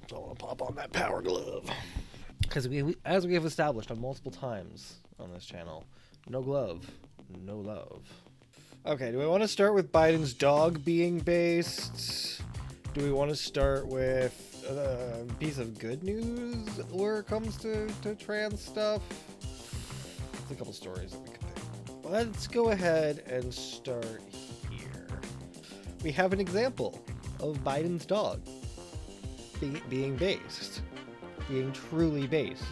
So I want to pop on that power glove. Because as we have established on multiple times on this channel, no glove, no love. Okay, do we want to start with Biden's dog being based? Do we want to start with a piece of good news where it comes to trans stuff? There's a couple stories that we could pick. Let's go ahead and start here. We have an example of Biden's dog being based. Being truly based.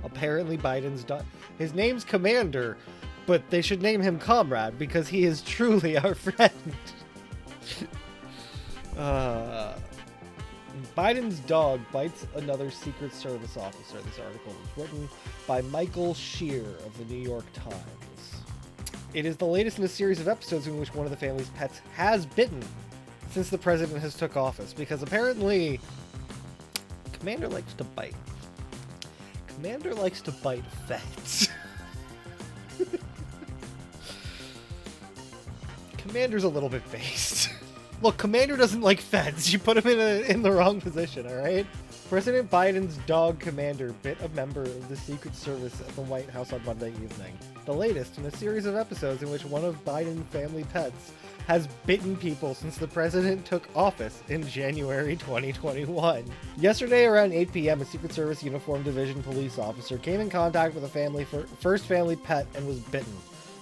Apparently Biden's dog... His name's Commander, but they should name him Comrade because he is truly our friend. Biden's dog bites another Secret Service officer. This article was written by Michael Shear of the New York Times. It is the latest in a series of episodes in which one of the family's pets has bitten since the president has took office, because apparently Commander likes to bite. Commander likes to bite feds. Commander's a little bit based. Look, Commander doesn't like feds. You put him in the wrong position, alright? President Biden's dog Commander bit a member of the Secret Service at the White House on Monday evening. The latest in a series of episodes in which one of Biden's family pets has bitten people since the president took office in January 2021. Yesterday around 8 p.m., a Secret Service Uniform Division police officer came in contact with a first family pet and was bitten.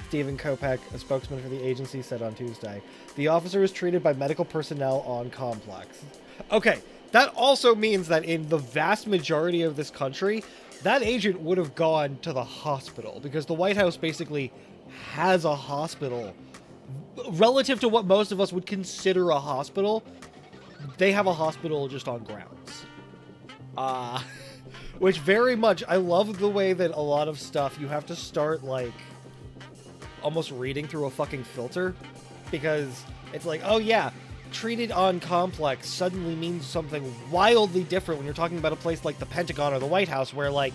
Stephen Kopech, a spokesman for the agency, said on Tuesday. The officer was treated by medical personnel on complex. Okay, that also means that in the vast majority of this country, that agent would have gone to the hospital, because the White House basically has a hospital. Relative to what most of us would consider a hospital, they have a hospital just on grounds. Which very much, I love the way that a lot of stuff you have to start, like, almost reading through a fucking filter, because it's like, oh yeah, treated on complex suddenly means something wildly different when you're talking about a place like the Pentagon or the White House, where, like,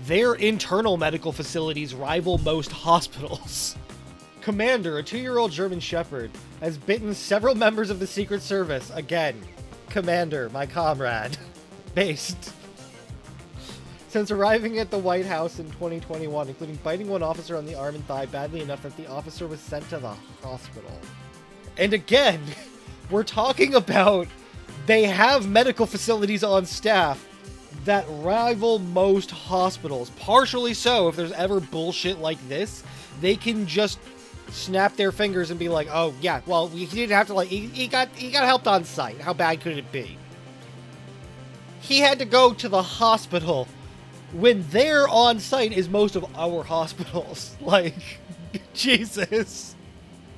their internal medical facilities rival most hospitals. Commander, a 2-year-old German Shepherd, has bitten several members of the Secret Service. Again, Commander, my comrade. Based. Since arriving at the White House in 2021, including biting one officer on the arm and thigh badly enough that the officer was sent to the hospital. And again, we're talking about they have medical facilities on staff that rival most hospitals. Partially so, if there's ever bullshit like this, they can just snap their fingers and be like, oh yeah, well, he didn't have to, like, he got helped on site. How bad could it be? He had to go to the hospital when there on site is most of our hospitals. Like, Jesus.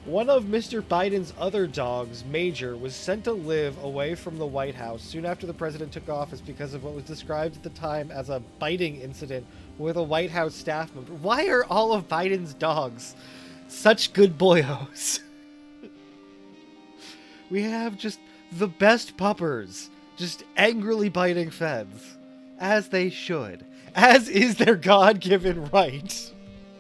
One of Mr. Biden's other dogs, Major, was sent to live away from the White House soon after the president took office because of what was described at the time as a biting incident with a White House staff member. Why are all of Biden's dogs such good boyos? We have just the best puppers, just angrily biting feds. As they should. As is their God-given right.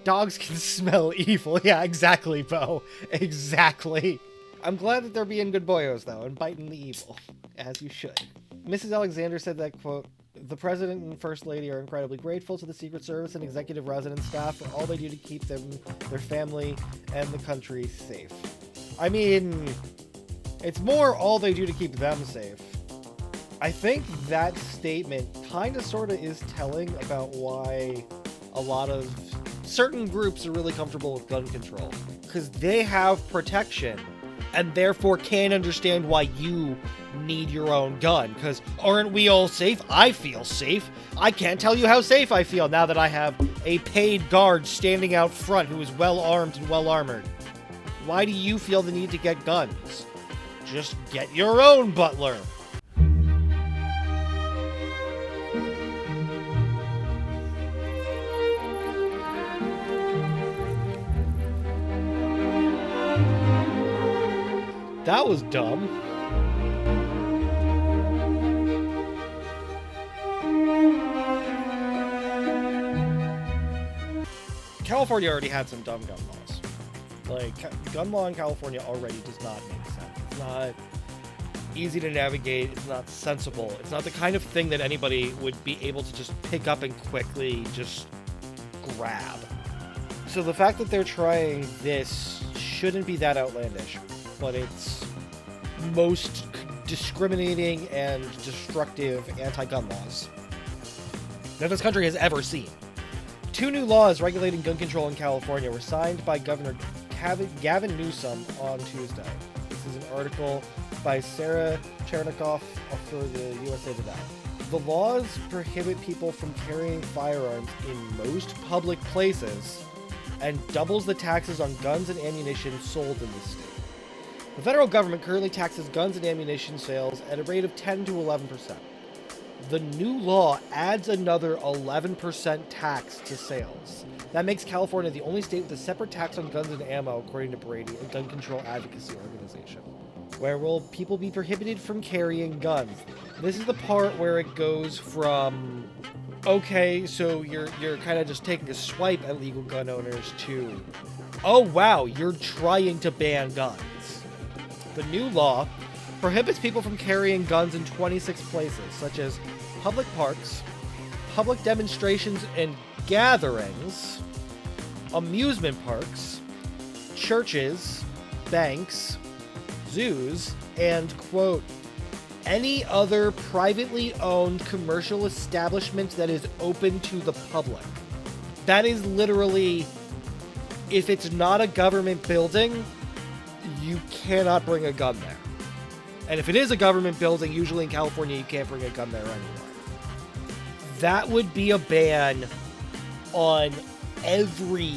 Dogs can smell evil. Yeah, exactly, Bo. Exactly. I'm glad that they're being good boyos, though, and biting the evil. As you should. Mrs. Alexander said that, quote, the president and first lady are incredibly grateful to the Secret Service and executive resident staff for all they do to keep them, their family, and the country safe. I mean, it's more all they do to keep them safe. I think that statement kind of sort of is telling about why a lot of certain groups are really comfortable with gun control. Because they have protection, and therefore can't understand why you need your own gun. Because aren't we all safe? I feel safe. I can't tell you how safe I feel now that I have a paid guard standing out front who is well armed and well armored. Why do you feel the need to get guns? Just get your own butler. That was dumb. California already had some dumb gun laws. Like, gun law in California already does not make sense. It's not easy to navigate, it's not sensible. It's not the kind of thing that anybody would be able to just pick up and quickly just grab. So the fact that they're trying this shouldn't be that outlandish, but it's most discriminating and destructive anti-gun laws that this country has ever seen. 2 new laws regulating gun control in California were signed by Governor Gavin Newsom on Tuesday. This is an article by Sarah Chernikoff for the USA Today. The laws prohibit people from carrying firearms in most public places and doubles the taxes on guns and ammunition sold in the state. The federal government currently taxes guns and ammunition sales at a rate of 10 to 11%. The new law adds another 11% tax to sales. That makes California the only state with a separate tax on guns and ammo, according to Brady, a gun control advocacy organization. Where will people be prohibited from carrying guns? This is the part where it goes from, okay, so you're kind of just taking a swipe at legal gun owners to, oh wow, you're trying to ban guns. The new law prohibits people from carrying guns in 26 places, such as public parks, public demonstrations and gatherings, amusement parks, churches, banks, zoos, and, quote, any other privately owned commercial establishment that is open to the public. That is literally, if it's not a government building, you cannot bring a gun there. And if it is a government building, usually in California, you can't bring a gun there anyway. That would be a ban on every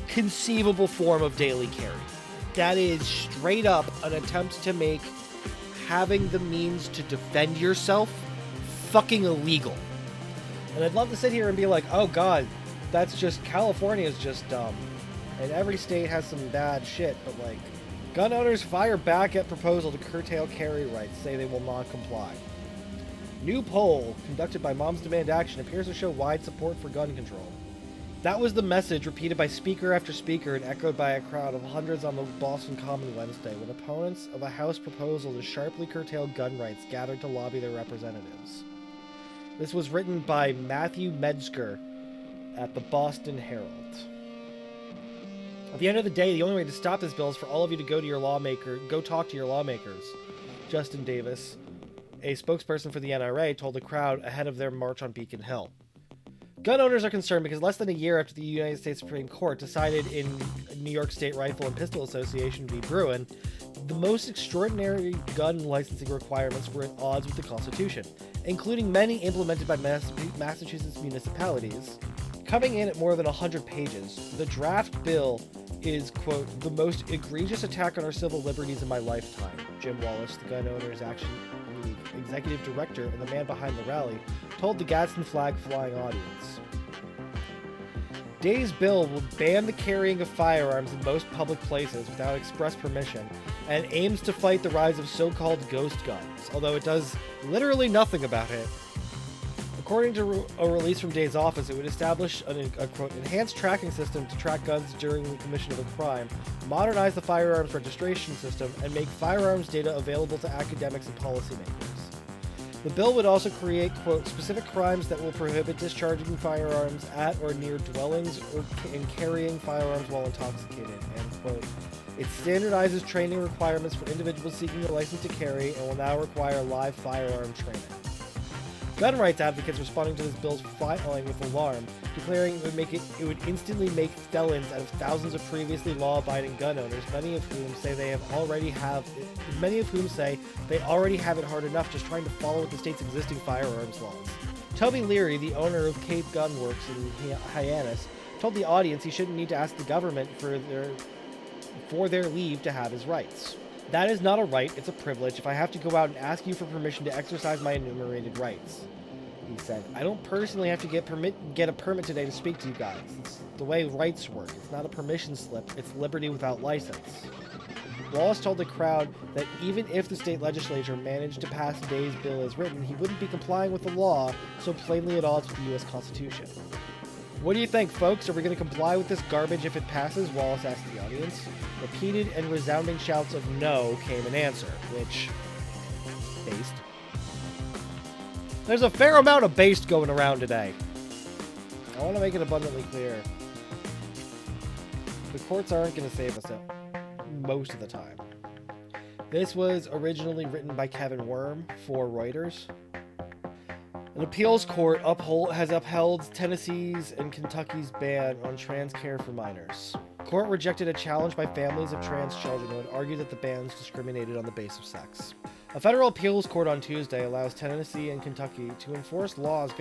conceivable form of daily carry. That is straight up an attempt to make having the means to defend yourself fucking illegal. And I'd love to sit here and be like, oh god, that's just, California's just dumb. And every state has some bad shit, but like, gun owners fire back at proposal to curtail carry rights, say they will not comply. New poll conducted by Moms Demand Action appears to show wide support for gun control. That was the message repeated by speaker after speaker and echoed by a crowd of hundreds on the Boston Common Wednesday when opponents of a House proposal to sharply curtail gun rights gathered to lobby their representatives. This was written by Matthew Metzger at the Boston Herald. At the end of the day, the only way to stop this bill is for all of you to go talk to your lawmakers. Justin Davis, a spokesperson for the NRA, told the crowd ahead of their march on Beacon Hill. Gun owners are concerned because less than a year after the United States Supreme Court decided in New York State Rifle and Pistol Association v. Bruin, the most extraordinary gun licensing requirements were at odds with the Constitution, including many implemented by Massachusetts municipalities. Coming in at more than 100 pages, the draft bill is, quote, the most egregious attack on our civil liberties in my lifetime. Jim Wallace, the Gun Owners Action League executive director and the man behind the rally, told the Gadsden flag flying audience. Day's bill will ban the carrying of firearms in most public places without express permission and aims to fight the rise of so-called ghost guns, although it does literally nothing about it. According to a release from Day's office, it would establish a quote, enhanced tracking system to track guns during the commission of a crime, modernize the firearms registration system, and make firearms data available to academics and policymakers. The bill would also create, quote, specific crimes that will prohibit discharging firearms at or near dwellings and carrying firearms while intoxicated, end quote. It standardizes training requirements for individuals seeking a license to carry and will now require live firearm training. Gun rights advocates responding to this bill's filing with alarm, declaring it would instantly make felons out of thousands of previously law-abiding gun owners, many of whom say they already have it hard enough just trying to follow the state's existing firearms laws. Toby Leary, the owner of Cape Gun Works in Hyannis, told the audience he shouldn't need to ask the government for their leave to have his rights. That is not a right, it's a privilege if I have to go out and ask you for permission to exercise my enumerated rights. He said, I don't personally have to get a permit today to speak to you guys. It's the way rights work. It's not a permission slip, it's liberty without license. Wallace told the crowd that even if the state legislature managed to pass Day's bill as written, he wouldn't be complying with the law so plainly at odds with the U.S. Constitution. What do you think, folks? Are we going to comply with this garbage if it passes? Wallace asked the audience. Repeated and resounding shouts of no came in answer, which based. There's a fair amount of based going around today. I want to make it abundantly clear. The courts aren't going to save us most of the time. This was originally written by Kevin Worm for Reuters. An appeals court has upheld Tennessee's and Kentucky's ban on trans care for minors. The court rejected a challenge by families of trans children who had argued that the bans discriminated on the basis of sex. A federal appeals court on Tuesday allows Tennessee and Kentucky to enforce laws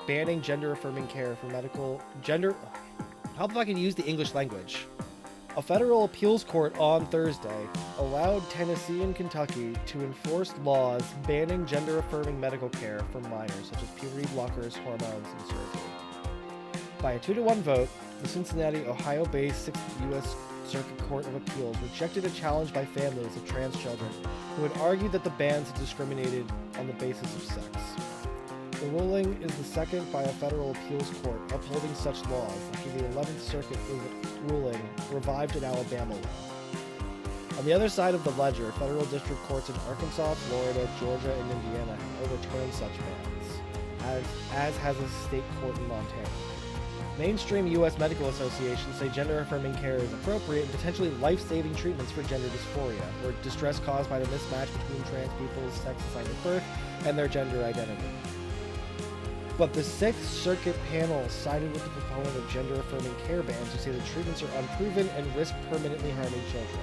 banning gender-affirming care for medical gender. How if I can use the English language? A federal appeals court on Thursday allowed Tennessee and Kentucky to enforce laws banning gender-affirming medical care for minors, such as puberty blockers, hormones, and surgery. By a 2-to-1 vote, the Cincinnati, Ohio-based 6th U.S. Circuit Court of Appeals rejected a challenge by families of trans children who had argued that the bans had discriminated on the basis of sex. The ruling is the second by a federal appeals court upholding such laws after the 11th Circuit ruling revived an Alabama law. On the other side of the ledger, federal district courts in Arkansas, Florida, Georgia, and Indiana have overturned such bans, as has a state court in Montana. Mainstream U.S. medical associations say gender-affirming care is appropriate and potentially life-saving treatments for gender dysphoria, or distress caused by the mismatch between trans people's sex assigned at birth and their gender identity. But the 6th Circuit panel sided with the proponent of gender-affirming care bans who say the treatments are unproven and risk permanently harming children.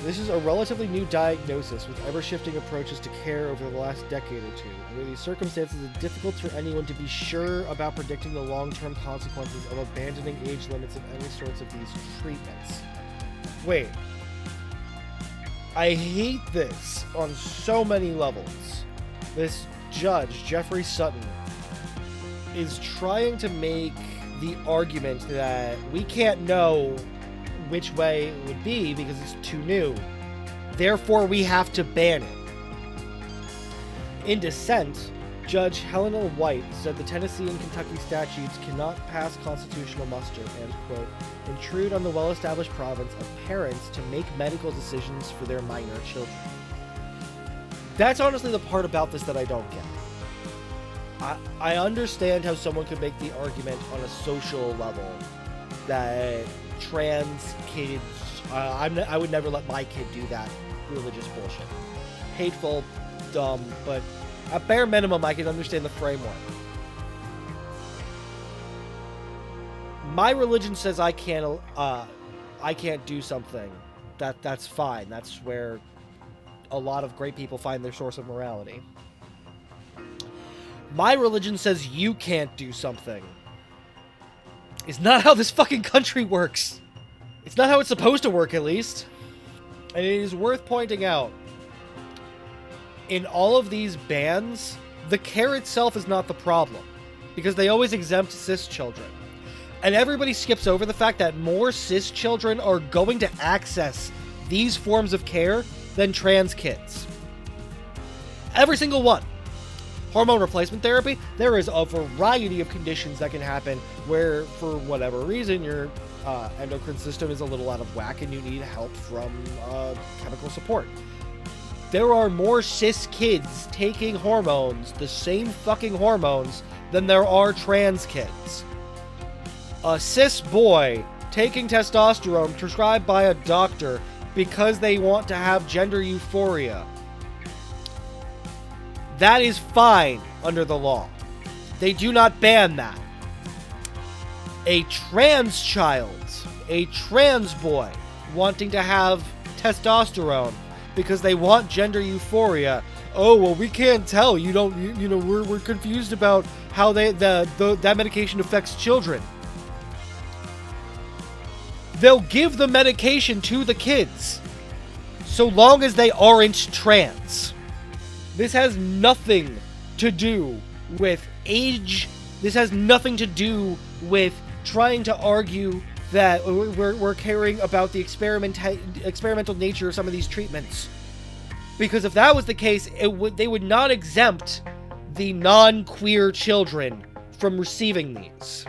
This is a relatively new diagnosis with ever-shifting approaches to care over the last decade or two. Under these circumstances, it's difficult for anyone to be sure about predicting the long-term consequences of abandoning age limits of any sorts of these treatments. Wait. I hate this on so many levels. This judge, Jeffrey Sutton, is trying to make the argument that we can't know which way it would be because it's too new. Therefore, we have to ban it. In dissent, Judge Helena White said the Tennessee and Kentucky statutes cannot pass constitutional muster and, quote, intrude on the well-established province of parents to make medical decisions for their minor children. That's honestly the part about this that I don't get. I understand how someone could make the argument on a social level that trans kids, I would never let my kid do that religious bullshit. Hateful, dumb, but at bare minimum, I can understand the framework. My religion says I can't do something. That's fine. That's where a lot of great people find their source of morality. My religion says you can't do something. It's not how this fucking country works. It's not how it's supposed to work, at least. And it is worth pointing out, in all of these bans, the care itself is not the problem, because they always exempt cis children. And everybody skips over the fact that more cis children are going to access these forms of care than trans kids. Every single one. Hormone replacement therapy, there is a variety of conditions that can happen where, for whatever reason, your endocrine system is a little out of whack and you need help from chemical support. There are more cis kids taking hormones, the same fucking hormones, than there are trans kids. A cis boy taking testosterone prescribed by a doctor because they want to have gender euphoria. That is fine under the law. They do not ban that. A trans child, a trans boy, wanting to have testosterone because they want gender euphoria. Oh, well, we can't tell. We're confused about how that medication affects children. They'll give the medication to the kids, so long as they aren't trans. This has nothing to do with age. This has nothing to do with trying to argue that we're caring about the experimental nature of some of these treatments. Because if that was the case, they would not exempt the non-queer children from receiving these.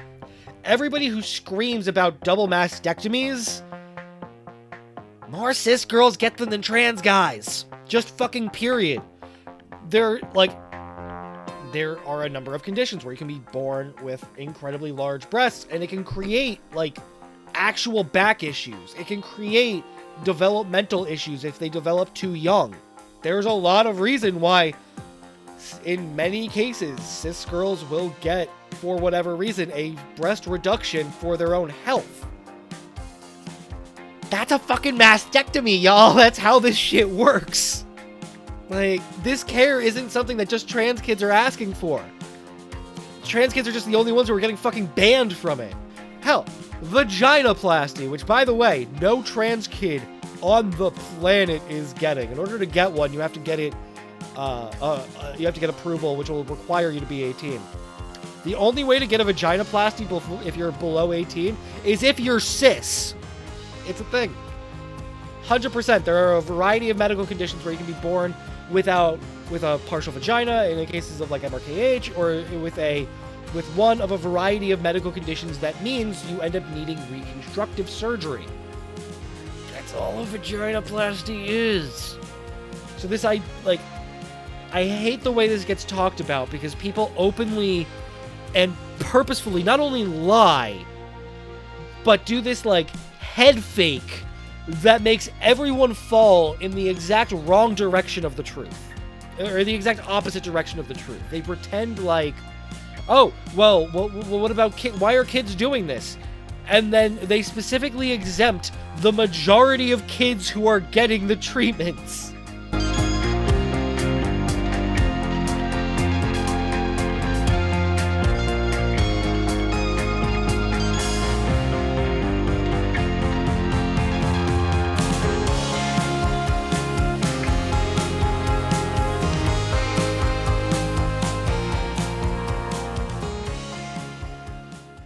Everybody who screams about double mastectomies, more cis girls get them than trans guys. Just fucking period. there are a number of conditions where you can be born with incredibly large breasts, and it can create like actual back issues. It can create developmental issues if they develop too young. There's a lot of reason why in many cases cis girls will get, for whatever reason, a breast reduction for their own health. That's a fucking mastectomy, y'all. That's how this shit works. Like, this care isn't something that just trans kids are asking for. Trans kids are just the only ones who are getting fucking banned from it. Hell, vaginoplasty, which, by the way, no trans kid on the planet is getting. In order to get one, you have to get it, you have to get approval, which will require you to be 18. The only way to get a vaginoplasty if you're below 18 is if you're cis. It's a thing. 100%. There are a variety of medical conditions where you can be born with a partial vagina in the cases of like MRKH, or with one of a variety of medical conditions that means you end up needing reconstructive surgery. That's all a vaginoplasty is. So I hate the way this gets talked about, because people openly and purposefully not only lie, but do this like head fake that makes everyone fall in the exact wrong direction of the truth, or the exact opposite direction of the truth. They pretend like, oh, well, what about why are kids doing this? And then they specifically exempt the majority of kids who are getting the treatments.